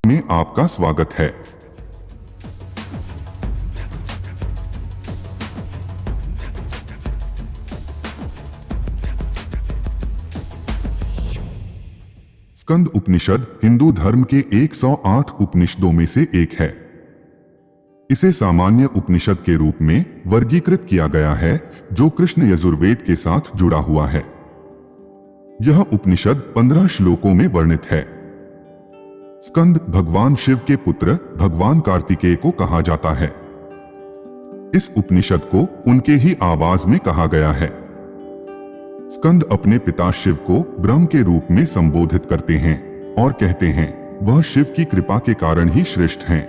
में आपका स्वागत है। स्कंद उपनिषद हिंदू धर्म के 108 उपनिषदों में से एक है। इसे सामान्य उपनिषद के रूप में वर्गीकृत किया गया है, जो कृष्ण यजुर्वेद के साथ जुड़ा हुआ है। यह उपनिषद 15 श्लोकों में वर्णित है। स्कंद भगवान शिव के पुत्र भगवान कार्तिकेय को कहा जाता है। इस उपनिषद को उनके ही आवाज में कहा गया है। स्कंद अपने पिता शिव को ब्रह्म के रूप में संबोधित करते हैं और कहते हैं वह शिव की कृपा के कारण ही श्रेष्ठ हैं।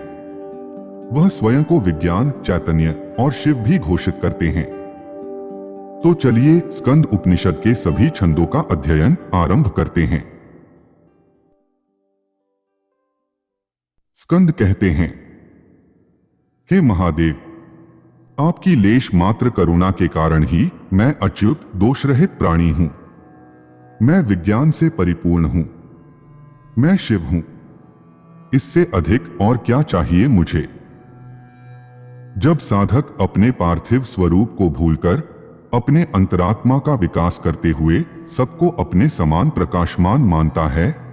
वह स्वयं को विज्ञान, चैतन्य और शिव भी घोषित करते हैं। तो चलिए स्कंद उपनिषद के सभी छंदों का अध्ययन आरंभ करते हैं। स्कंद कहते हैं, हे महादेव, आपकी लेश मात्र करुणा के कारण ही मैं अच्युत दोषरहित प्राणी हूं। मैं विज्ञान से परिपूर्ण हूं। मैं शिव हूं। इससे अधिक और क्या चाहिए मुझे। जब साधक अपने पार्थिव स्वरूप को भूलकर अपने अंतरात्मा का विकास करते हुए सबको अपने समान प्रकाशमान मानता है,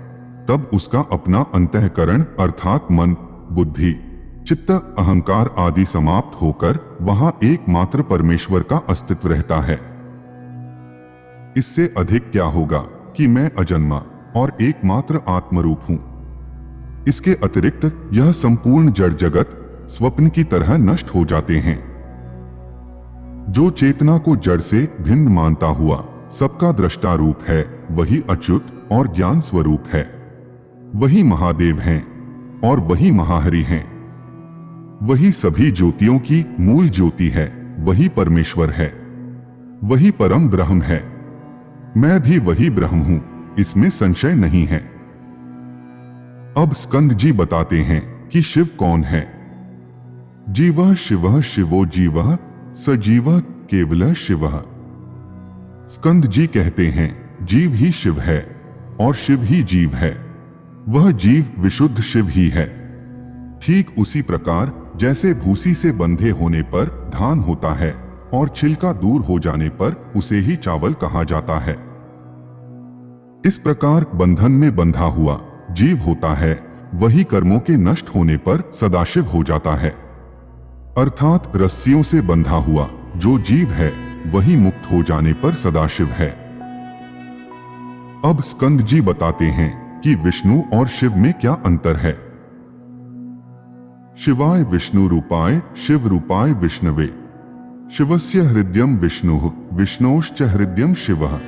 तब उसका अपना अंतःकरण अर्थात मन, बुद्धि, चित्त, अहंकार आदि समाप्त होकर वहां एकमात्र परमेश्वर का अस्तित्व रहता है। इससे अधिक क्या होगा कि मैं अजन्मा और एकमात्र आत्मरूप हूं। इसके अतिरिक्त यह संपूर्ण जड़ जगत स्वप्न की तरह नष्ट हो जाते हैं। जो चेतना को जड़ से भिन्न मानता हुआ सबका दृष्टा रूप है, वही अच्युत और ज्ञान स्वरूप है। वही महादेव हैं और वही महाहरि हैं। वही सभी ज्योतियों की मूल ज्योति है। वही परमेश्वर है। वही परम ब्रह्म है। मैं भी वही ब्रह्म हूं, इसमें संशय नहीं है। अब स्कंद जी बताते हैं कि शिव कौन है। जीवः शिवः शिवो जीवः सजीवः केवलः शिवः। स्कंद जी कहते हैं, जीव ही शिव है और शिव ही जीव है। वह जीव विशुद्ध शिव ही है। ठीक उसी प्रकार जैसे भूसी से बंधे होने पर धान होता है और छिलका दूर हो जाने पर उसे ही चावल कहा जाता है, इस प्रकार बंधन में बंधा हुआ जीव होता है, वही कर्मों के नष्ट होने पर सदाशिव हो जाता है। अर्थात रस्सियों से बंधा हुआ जो जीव है वही मुक्त हो जाने पर सदाशिव है। अब स्कंद जी बताते हैं कि विष्णु और शिव में क्या अंतर है। शिवाय विष्णु रूपाय शिव रूपाय विष्णवे। शिवस्य हृदयम विष्णुः विष्णोश्च हृदयम शिवः।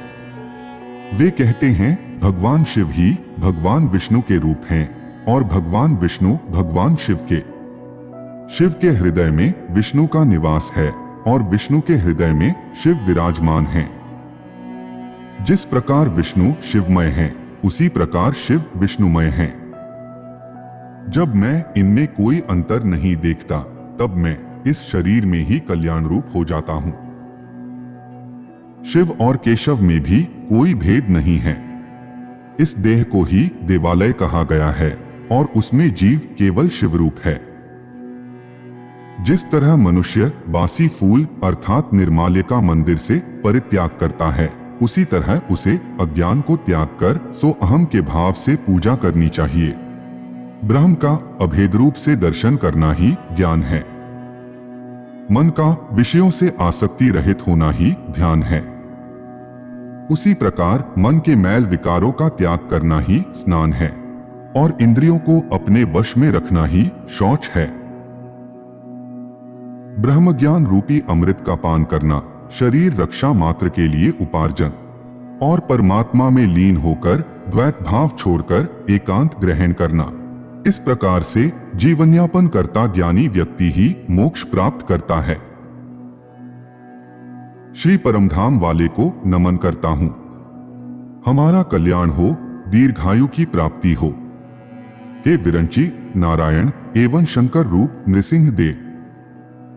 वे कहते हैं भगवान शिव ही भगवान विष्णु के रूप हैं और भगवान विष्णु भगवान शिव के। शिव के हृदय में विष्णु का निवास है और विष्णु के हृदय में शिव विराजमान हैं। जिस प्रकार विष्णु शिवमय हैं, उसी प्रकार शिव विष्णुमय हैं। जब मैं इनमें कोई अंतर नहीं देखता, तब मैं इस शरीर में ही कल्याण रूप हो जाता हूं। शिव और केशव में भी कोई भेद नहीं है। इस देह को ही देवालय कहा गया है और उसमें जीव केवल शिवरूप है। जिस तरह मनुष्य बासी फूल अर्थात निर्माल्य मंदिर से परित्याग करता है, उसी तरह उसे अज्ञान को त्याग कर सो अहम के भाव से पूजा करनी चाहिए। ब्रह्म का अभेद रूप से दर्शन करना ही ज्ञान है। मन का विषयों से आसक्ति रहित होना ही ध्यान है। उसी प्रकार मन के मैल विकारों का त्याग करना ही स्नान है और इंद्रियों को अपने वश में रखना ही शौच है। ब्रह्म ज्ञान रूपी अमृत का पान करना शरीर रक्षा मात्र के लिए उपार्जन और परमात्मा में लीन होकर द्वैत भाव छोड़कर एकांत ग्रहण करना, इस प्रकार से जीवनयापन करता ज्ञानी व्यक्ति ही मोक्ष प्राप्त करता है। श्री परमधाम वाले को नमन करता हूं। हमारा कल्याण हो, दीर्घायु की प्राप्ति हो। हे विरंची, नारायण एवं शंकर रूप नृसिंह देव,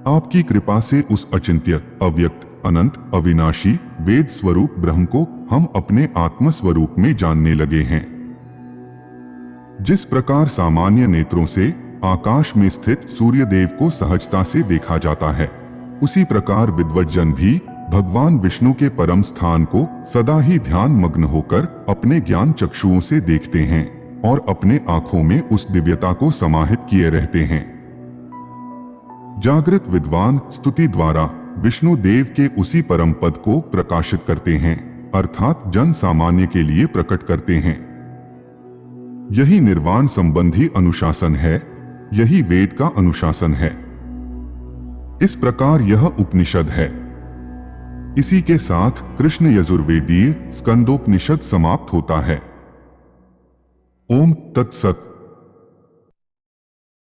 आपकी कृपा से उस अचिंत्य, अव्यक्त, अनंत, अविनाशी वेद स्वरूप ब्रह्म को हम अपने आत्म स्वरूप में जानने लगे हैं। जिस प्रकार सामान्य नेत्रों से आकाश में स्थित सूर्यदेव को सहजता से देखा जाता है, उसी प्रकार विद्वज्जन भी भगवान विष्णु के परम स्थान को सदा ही ध्यान मग्न होकर अपने ज्ञान चक्षुओं से देखते हैं और अपने आंखों में उस दिव्यता को समाहित किए रहते हैं। जागृत विद्वान स्तुति द्वारा विष्णु देव के उसी परम पद को प्रकाशित करते हैं, अर्थात जन सामान्य के लिए प्रकट करते हैं। यही निर्वाण संबंधी अनुशासन है, यही वेद का अनुशासन है। इस प्रकार यह उपनिषद है। इसी के साथ कृष्ण यजुर्वेदीय स्कंदोपनिषद समाप्त होता है। ओम तत्सत।